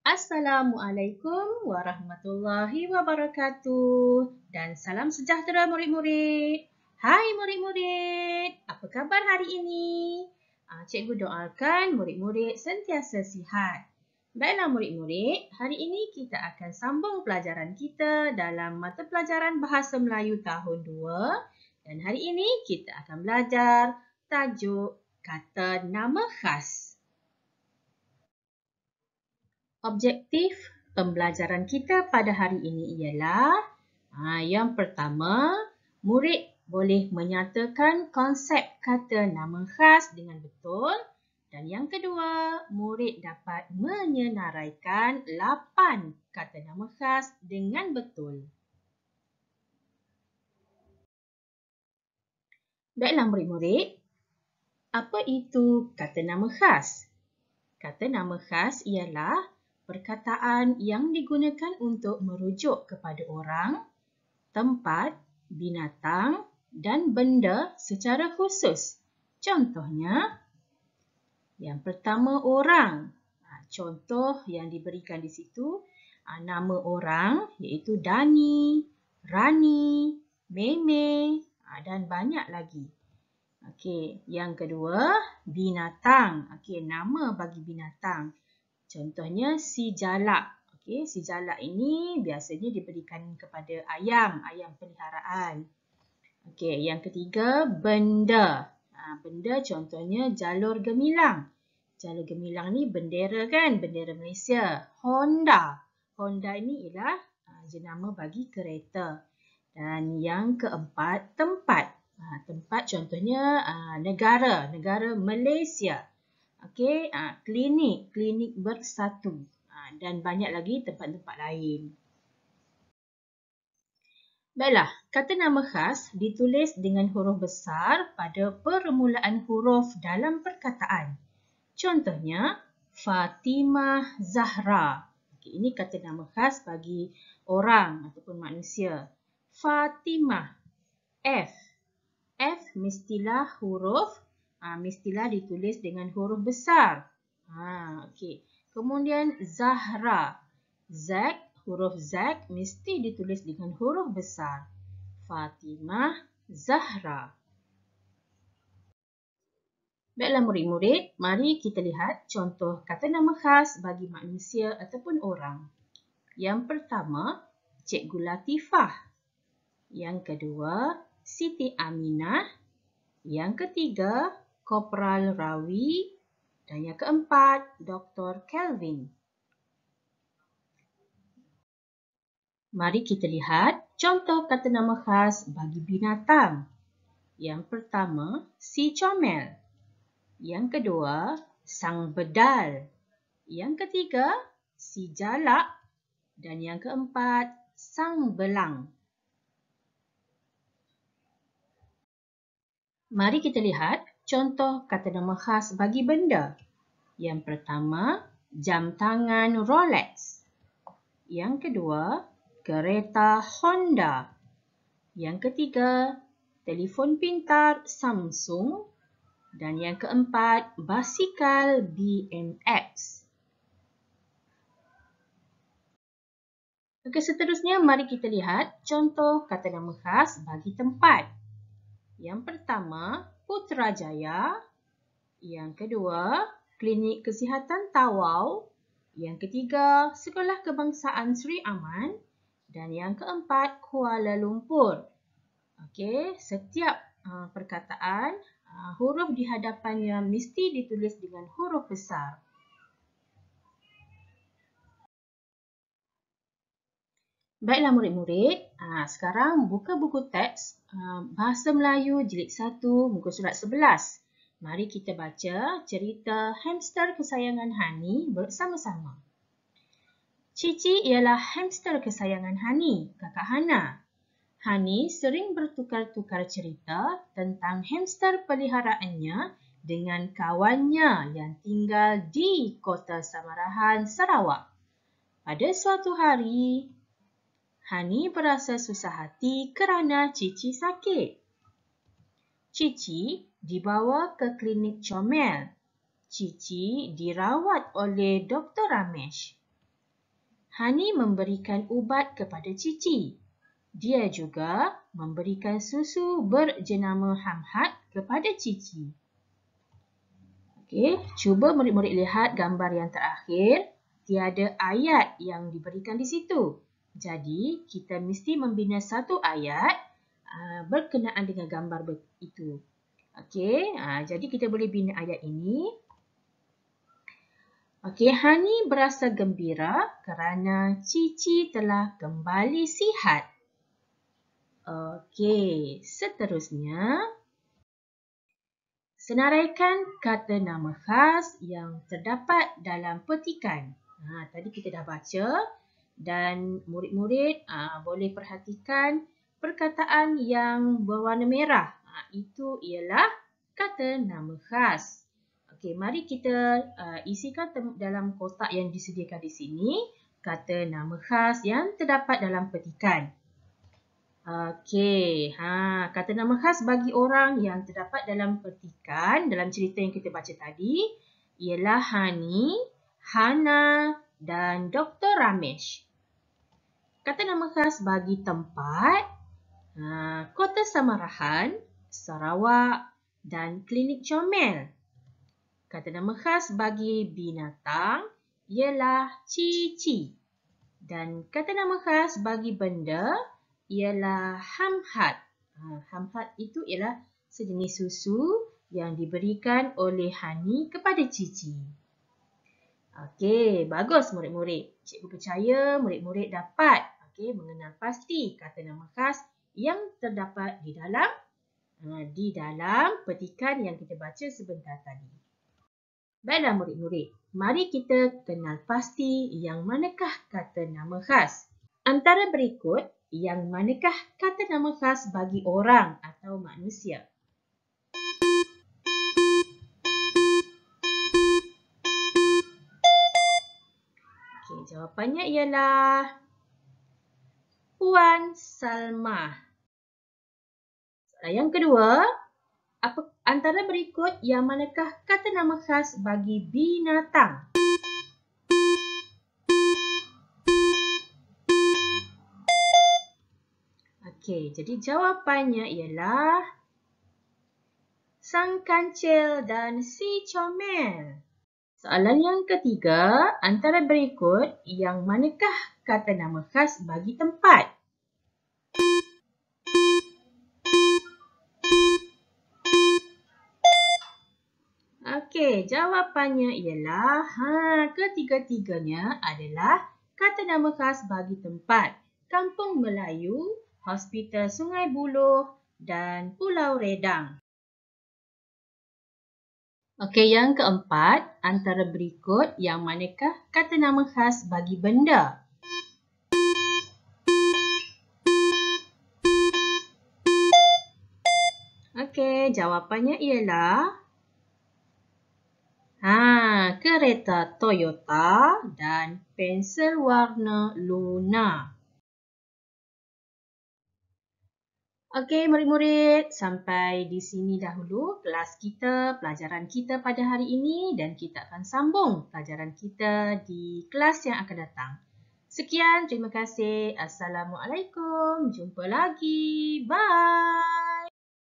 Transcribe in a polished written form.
Assalamualaikum warahmatullahi wabarakatuh dan salam sejahtera murid-murid. Hai murid-murid, apa khabar hari ini? Cikgu doakan murid-murid sentiasa sihat. Baiklah murid-murid, hari ini kita akan sambung pelajaran kita dalam mata pelajaran Bahasa Melayu tahun 2 dan hari ini kita akan belajar tajuk kata nama khas. Objektif pembelajaran kita pada hari ini ialah yang pertama, murid boleh menyatakan konsep kata nama khas dengan betul dan yang kedua, murid dapat menyenaraikan 8 kata nama khas dengan betul. Baiklah murid-murid, apa itu kata nama khas? Kata nama khas ialah perkataan yang digunakan untuk merujuk kepada orang, tempat, binatang dan benda secara khusus. Contohnya, yang pertama orang. Contoh yang diberikan di situ, nama orang iaitu Dani, Rani, Meme dan banyak lagi. Okey, yang kedua, binatang. Okey, nama bagi binatang. Contohnya si jalak. Okey, si jalak ini biasanya diberikan kepada ayam peliharaan. Okey, yang ketiga, benda. Benda contohnya jalur gemilang. Jalur gemilang ni bendera kan, bendera Malaysia. Honda. Honda ini ialah jenama bagi kereta. Dan yang keempat, tempat. Tempat contohnya negara Malaysia. Okey, klinik bersatu dan banyak lagi tempat-tempat lain. Baiklah, kata nama khas ditulis dengan huruf besar pada permulaan huruf dalam perkataan. Contohnya, Fatimah Zahra. Okey, ini kata nama khas bagi orang ataupun manusia. Fatimah. F. F mestilah ditulis dengan huruf besar. Okey. Kemudian Zahra. Z, huruf Z mesti ditulis dengan huruf besar. Fatimah Zahra. Baiklah murid-murid, mari kita lihat contoh kata nama khas bagi manusia ataupun orang. Yang pertama, Cikgu Latifah. Yang kedua, Siti Aminah. Yang ketiga, Kopral Rawi. Dan yang keempat, Dr. Kelvin. Mari kita lihat contoh kata nama khas bagi binatang. Yang pertama, si comel. Yang kedua, sang bedal. Yang ketiga, si jalak. Dan yang keempat, sang belang. Mari kita lihat contoh kata nama khas bagi benda. Yang pertama, jam tangan Rolex. Yang kedua, kereta Honda. Yang ketiga, telefon pintar Samsung. Dan yang keempat, basikal BMX. Okey, seterusnya mari kita lihat contoh kata nama khas bagi tempat. Yang pertama, Putrajaya. Yang kedua, Klinik Kesihatan Tawau. Yang ketiga, Sekolah Kebangsaan Sri Aman. Dan yang keempat, Kuala Lumpur. Okey, setiap perkataan, huruf di hadapannya mesti ditulis dengan huruf besar. Baiklah murid-murid, sekarang buka buku teks Bahasa Melayu Jilid 1 muka surat 11. Mari kita baca cerita hamster kesayangan Hani bersama-sama. Cici ialah hamster kesayangan Hani, kakak Hana. Hani sering bertukar-tukar cerita tentang hamster peliharaannya dengan kawannya yang tinggal di Kota Samarahan, Sarawak. Pada suatu hari, Hani berasa susah hati kerana Cici sakit. Cici dibawa ke klinik comel. Cici dirawat oleh Dr. Ramesh. Hani memberikan ubat kepada Cici. Dia juga memberikan susu berjenama Hamhat kepada Cici. Okey, cuba murid-murid lihat gambar yang terakhir. Tiada ayat yang diberikan di situ. Jadi, kita mesti membina satu ayat berkenaan dengan gambar itu. Okey, jadi kita boleh bina ayat ini. Okey, Hani berasa gembira kerana Cici telah kembali sihat. Okey, seterusnya, senaraikan kata nama khas yang terdapat dalam petikan. Tadi kita dah baca dan murid-murid boleh perhatikan perkataan yang berwarna merah. Itu ialah kata nama khas. Okey, mari kita isikan dalam kotak yang disediakan di sini kata nama khas yang terdapat dalam petikan. Okey, kata nama khas bagi orang yang terdapat dalam petikan dalam cerita yang kita baca tadi ialah Hani, Hana dan Dr. Ramesh. Kata nama khas bagi tempat, Kota Samarahan, Sarawak dan Klinik Comel. Kata nama khas bagi binatang ialah Cici. Dan kata nama khas bagi benda ialah Hamhat. Hamhat itu ialah sejenis susu yang diberikan oleh Hani kepada Cici. Okey, bagus murid-murid. Cikgu percaya murid-murid dapat mengenal pasti kata nama khas yang terdapat di dalam petikan yang kita baca sebentar tadi. Baiklah murid-murid, mari kita kenal pasti yang manakah kata nama khas. Antara berikut, yang manakah kata nama khas bagi orang atau manusia? Okey, jawapannya ialah Puan Salma. Yang kedua, antara berikut yang manakah kata nama khas bagi binatang? Okey, jadi jawapannya ialah Sang Kancil dan Si Comel. Soalan yang ketiga, antara berikut yang manakah kata nama khas bagi tempat? Okey, jawapannya ialah ketiga-tiganya adalah kata nama khas bagi tempat. Kampung Melayu, Hospital Sungai Buloh dan Pulau Redang. Okey, yang keempat, antara berikut yang manakah kata nama khas bagi benda? Okey, jawapannya ialah kereta Toyota dan pensel warna Luna. Okey murid-murid, sampai di sini dahulu kelas kita, pelajaran kita pada hari ini dan kita akan sambung pelajaran kita di kelas yang akan datang. Sekian, terima kasih. Assalamualaikum. Jumpa lagi. Bye.